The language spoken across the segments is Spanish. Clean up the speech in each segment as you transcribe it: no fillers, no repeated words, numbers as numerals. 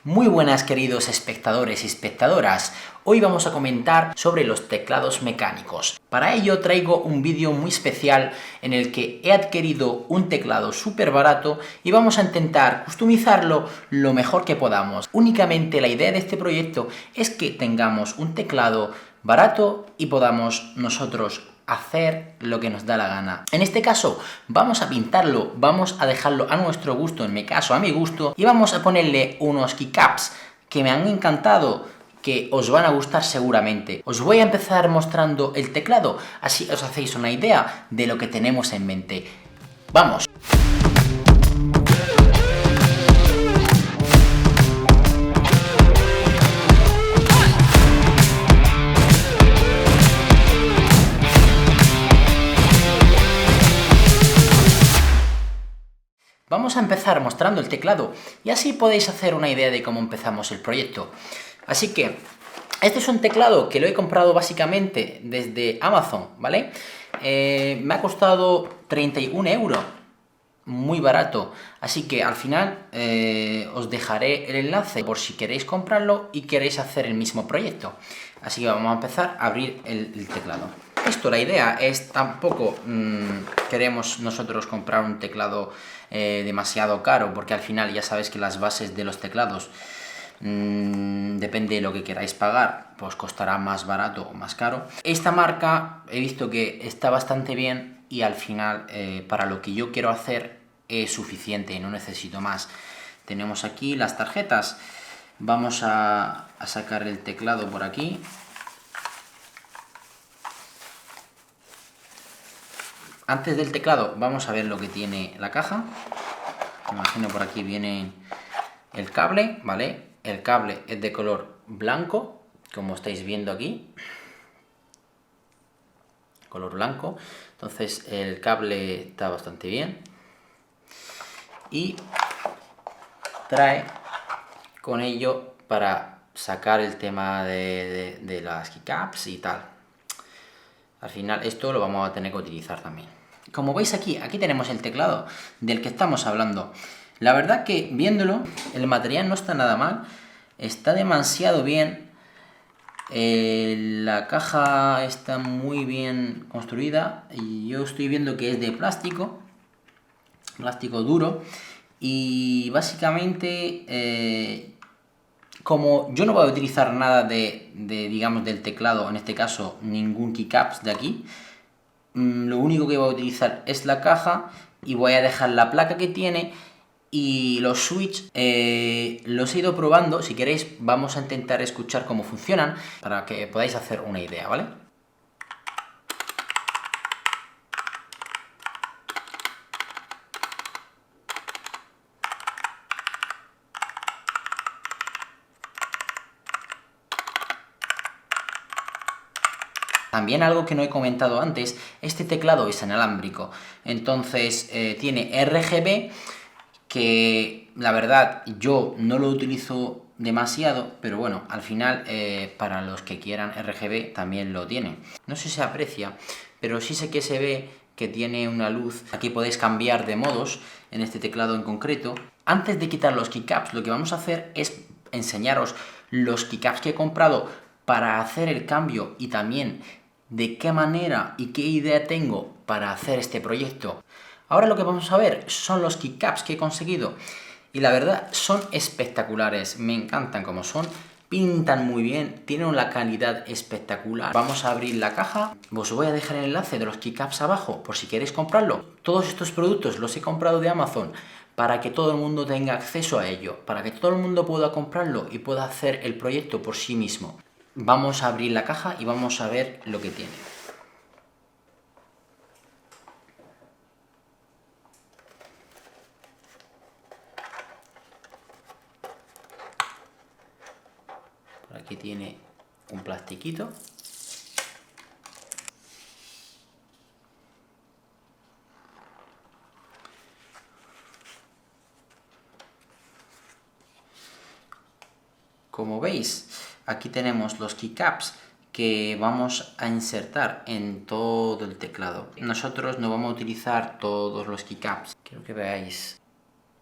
Muy buenas, queridos espectadores y espectadoras. Hoy vamos a comentar sobre los teclados mecánicos. Para ello traigo un vídeo muy especial en el que he adquirido un teclado súper barato y vamos a intentar customizarlo lo mejor que podamos. Únicamente la idea de este proyecto es que tengamos un teclado barato y podamos nosotros hacer lo que nos da la gana. En este caso vamos a pintarlo, vamos a dejarlo a nuestro gusto, en mi caso a mi gusto, y vamos a ponerle unos keycaps que me han encantado, que os van a gustar seguramente. Os voy a empezar mostrando el teclado, así os hacéis una idea de lo que tenemos en mente. ¡Vamos! Vamos a empezar mostrando el teclado y así podéis hacer una idea de cómo empezamos el proyecto. Así que, este es un teclado que lo he comprado básicamente desde Amazon, ¿vale? Me ha costado 31 €, muy barato. Así que al final os dejaré el enlace por si queréis comprarlo y queréis hacer el mismo proyecto. Así que vamos a empezar a abrir el teclado. La idea es tampoco queremos nosotros comprar un teclado demasiado caro, porque al final ya sabes que las bases de los teclados depende de lo que queráis pagar, pues costará más barato o más caro. Esta marca he visto que está bastante bien y al final para lo que yo quiero hacer es suficiente, no necesito más. Tenemos aquí las tarjetas. Vamos a sacar el teclado por aquí. Antes del teclado vamos a ver lo que tiene la caja. Imagino por aquí viene el cable, ¿vale? El cable es de color blanco, como estáis viendo aquí. Color blanco. Entonces el cable está bastante bien. Y trae con ello para sacar el tema de las keycaps y tal. Al final esto lo vamos a tener que utilizar también. Como veis aquí tenemos el teclado del que estamos hablando. La verdad que viéndolo, el material no está nada mal, está demasiado bien. La caja está muy bien construida y yo estoy viendo que es de plástico duro, y básicamente como yo no voy a utilizar nada digamos del teclado, en este caso ningún keycaps de aquí, lo único que voy a utilizar es la caja y voy a dejar la placa que tiene. Y los switch los he ido probando. Si queréis vamos a intentar escuchar cómo funcionan para que podáis hacer una idea, ¿vale? También algo que no he comentado antes, este teclado es inalámbrico, entonces tiene RGB, que la verdad yo no lo utilizo demasiado, pero bueno, al final para los que quieran RGB también lo tienen. No sé si se aprecia, pero sí sé que se ve que tiene una luz. Aquí podéis cambiar de modos en este teclado en concreto. Antes de quitar los keycaps, lo que vamos a hacer es enseñaros los keycaps que he comprado para hacer el cambio y también de qué manera y qué idea tengo para hacer este proyecto. Ahora lo que vamos a ver son los keycaps que he conseguido y la verdad son espectaculares, me encantan como son, pintan muy bien, tienen una calidad espectacular. Vamos a abrir la caja, os voy a dejar el enlace de los keycaps abajo por si queréis comprarlo. Todos estos productos los he comprado de Amazon para que todo el mundo tenga acceso a ello, para que todo el mundo pueda comprarlo y pueda hacer el proyecto por sí mismo. Vamos a abrir la caja y vamos a ver lo que tiene. Por aquí tiene un plastiquito. Como veis, aquí tenemos los keycaps que vamos a insertar en todo el teclado. Nosotros no vamos a utilizar todos los keycaps. Quiero que veáis,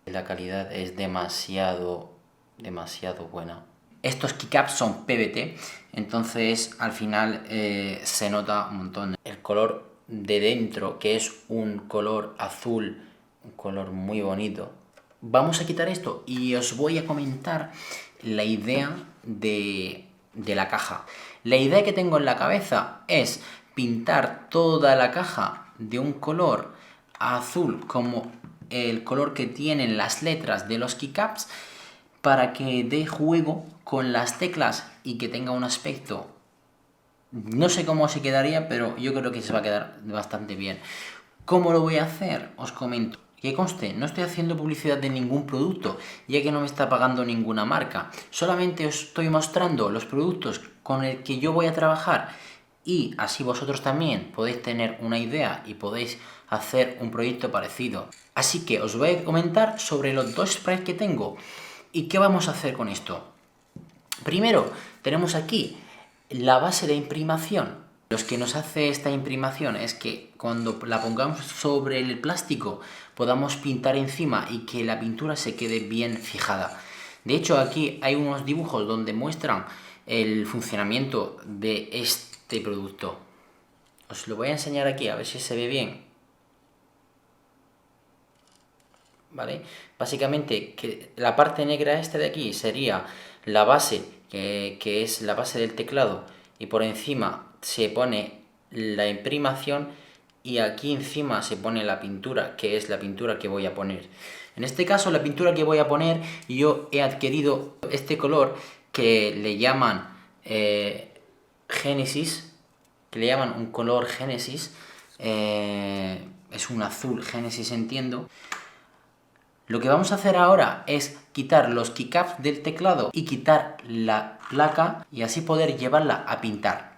la calidad es demasiado demasiado buena. Estos keycaps son PVT, entonces al final se nota un montón. El color de dentro, que es un color azul, un color muy bonito. Vamos a quitar esto y os voy a comentar la idea de la caja. La idea que tengo en la cabeza es pintar toda la caja de un color azul como el color que tienen las letras de los keycaps, para que dé juego con las teclas y que tenga un aspecto, no sé cómo se quedaría, pero yo creo que se va a quedar bastante bien. ¿Cómo lo voy a hacer? Os comento. Que conste, no estoy haciendo publicidad de ningún producto, ya que no me está pagando ninguna marca. Solamente os estoy mostrando los productos con el que yo voy a trabajar, y así vosotros también podéis tener una idea y podéis hacer un proyecto parecido. Así que os voy a comentar sobre los dos sprays que tengo. ¿Y qué vamos a hacer con esto? Primero, tenemos aquí la base de imprimación. Lo que nos hace esta imprimación es que cuando la pongamos sobre el plástico podamos pintar encima y que la pintura se quede bien fijada. De hecho, aquí hay unos dibujos donde muestran el funcionamiento de este producto. Os lo voy a enseñar aquí, a ver si se ve bien. ¿Vale? Básicamente, que la parte negra esta de aquí sería la base, que es la base del teclado, y por encima se pone la imprimación, y aquí encima se pone la pintura, que es la pintura que voy a poner. En este caso, la pintura que voy a poner, yo he adquirido este color que le llaman Génesis, que le llaman un color Génesis, es un azul Génesis, entiendo. Lo que vamos a hacer ahora es quitar los keycaps del teclado y quitar la placa, y así poder llevarla a pintar.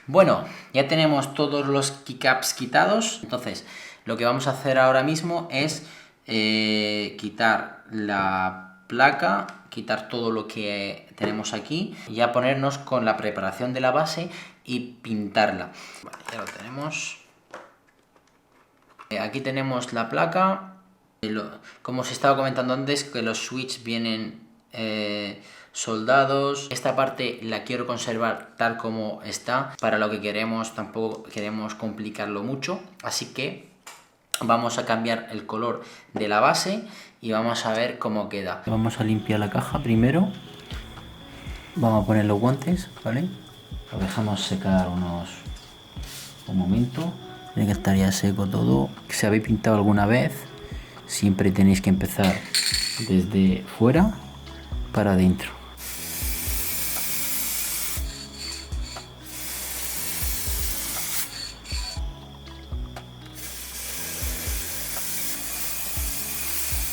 Bueno, ya tenemos todos los keycaps quitados, entonces lo que vamos a hacer ahora mismo es quitar la placa, quitar todo lo que tenemos aquí, y ya ponernos con la preparación de la base y pintarla. Vale, ya lo tenemos. Aquí tenemos la placa. Como os estaba comentando antes, que los switches vienen soldados. Esta parte la quiero conservar tal como está, para lo que queremos, tampoco queremos complicarlo mucho, así que vamos a cambiar el color de la base y vamos a ver cómo queda. Vamos a limpiar la caja primero. Vamos a poner los guantes, ¿vale? Lo dejamos secar un momento. Tiene que estar ya seco todo. Si habéis pintado alguna vez, siempre tenéis que empezar desde fuera para adentro.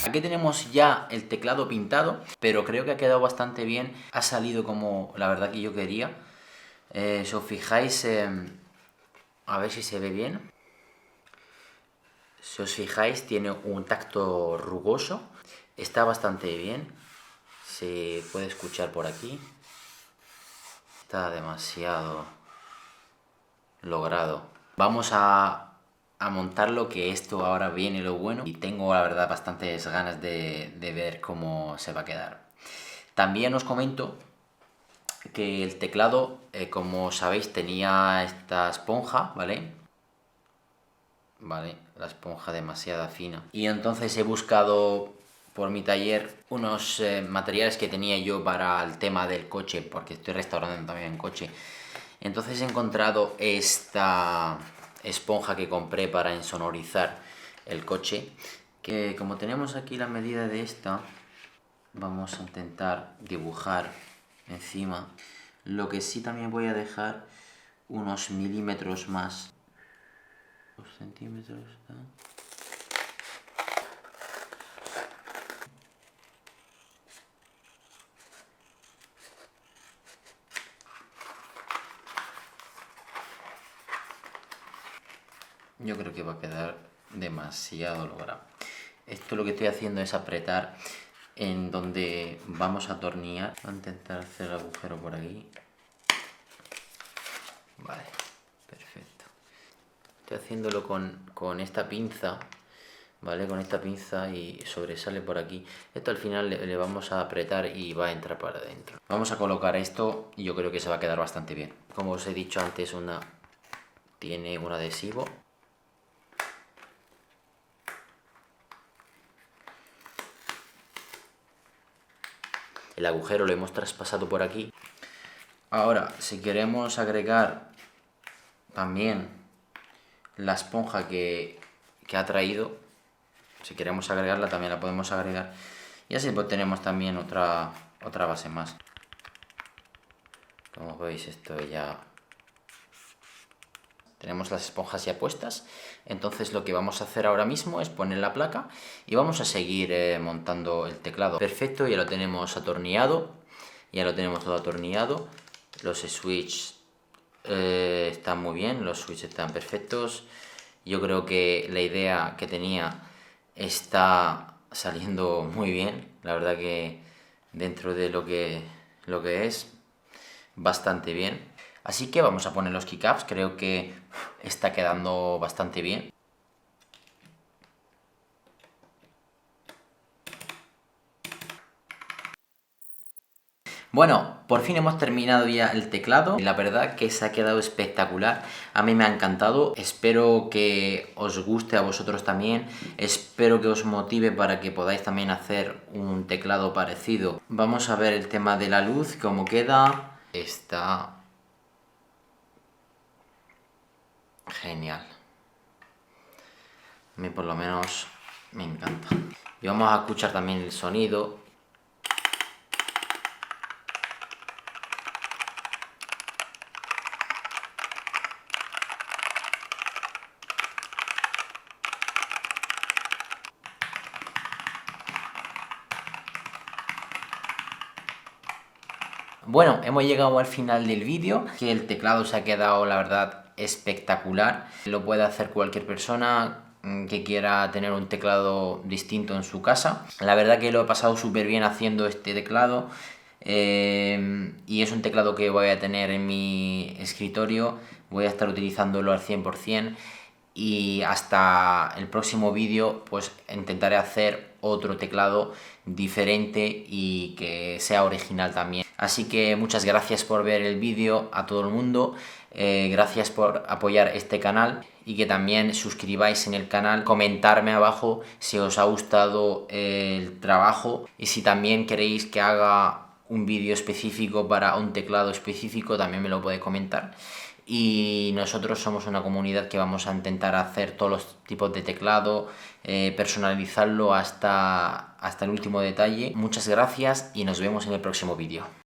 Aquí tenemos ya el teclado pintado, pero creo que ha quedado bastante bien. Ha salido como la verdad que yo quería. Si os fijáis, a ver si se ve bien. Si os fijáis, tiene un tacto rugoso. Está bastante bien. Se puede escuchar por aquí. Está demasiado logrado. Vamos a montarlo, que esto ahora viene lo bueno, y tengo la verdad bastantes ganas de ver cómo se va a quedar. También os comento que el teclado, como sabéis, tenía esta esponja, ¿vale? La esponja demasiado fina, y entonces he buscado por mi taller unos materiales que tenía yo para el tema del coche, porque estoy restaurando también en coche. Entonces he encontrado esta esponja que compré para insonorizar el coche, que como tenemos aquí la medida de esta, vamos a intentar dibujar encima. Lo que sí también voy a dejar unos milímetros más, 2 centímetros, ¿no? Yo creo que va a quedar demasiado logrado. Esto lo que estoy haciendo es apretar en donde vamos a atornillar. Voy a intentar hacer el agujero por aquí. Vale. Perfecto. Estoy haciéndolo con esta pinza, ¿vale? Con esta pinza y sobresale por aquí. Esto al final le vamos a apretar y va a entrar para adentro. Vamos a colocar esto y yo creo que se va a quedar bastante bien. Como os he dicho antes, tiene un adhesivo. El agujero lo hemos traspasado por aquí. Ahora, si queremos agregar también la esponja que ha traído, si queremos agregarla también la podemos agregar. Y así pues tenemos también otra base más. Como veis, esto ya... Tenemos las esponjas ya puestas, entonces lo que vamos a hacer ahora mismo es poner la placa y vamos a seguir montando el teclado. Perfecto, ya lo tenemos atornillado, ya lo tenemos todo atornillado. Los switches están muy bien, los switches están perfectos. Yo creo que la idea que tenía está saliendo muy bien, la verdad que dentro de lo que es, bastante bien. Así que vamos a poner los keycaps, creo que está quedando bastante bien. Bueno, por fin hemos terminado ya el teclado. La verdad que se ha quedado espectacular. A mí me ha encantado. Espero que os guste a vosotros también. Espero que os motive para que podáis también hacer un teclado parecido. Vamos a ver el tema de la luz, cómo queda. Está genial. A mí por lo menos me encanta. Y vamos a escuchar también el sonido. Bueno, hemos llegado al final del vídeo, que el teclado se ha quedado, la verdad, espectacular. Lo puede hacer cualquier persona que quiera tener un teclado distinto en su casa. La verdad que lo he pasado súper bien haciendo este teclado. Y es un teclado que voy a tener en mi escritorio. Voy a estar utilizándolo al 100%. Y hasta el próximo vídeo pues intentaré hacer otro teclado diferente y que sea original también. Así que muchas gracias por ver el vídeo a todo el mundo, gracias por apoyar este canal y que también suscribáis en el canal, comentarme abajo si os ha gustado el trabajo y si también queréis que haga un vídeo específico para un teclado específico, también me lo podéis comentar. Y nosotros somos una comunidad que vamos a intentar hacer todos los tipos de teclado, personalizarlo hasta el último detalle. Muchas gracias y nos vemos en el próximo vídeo.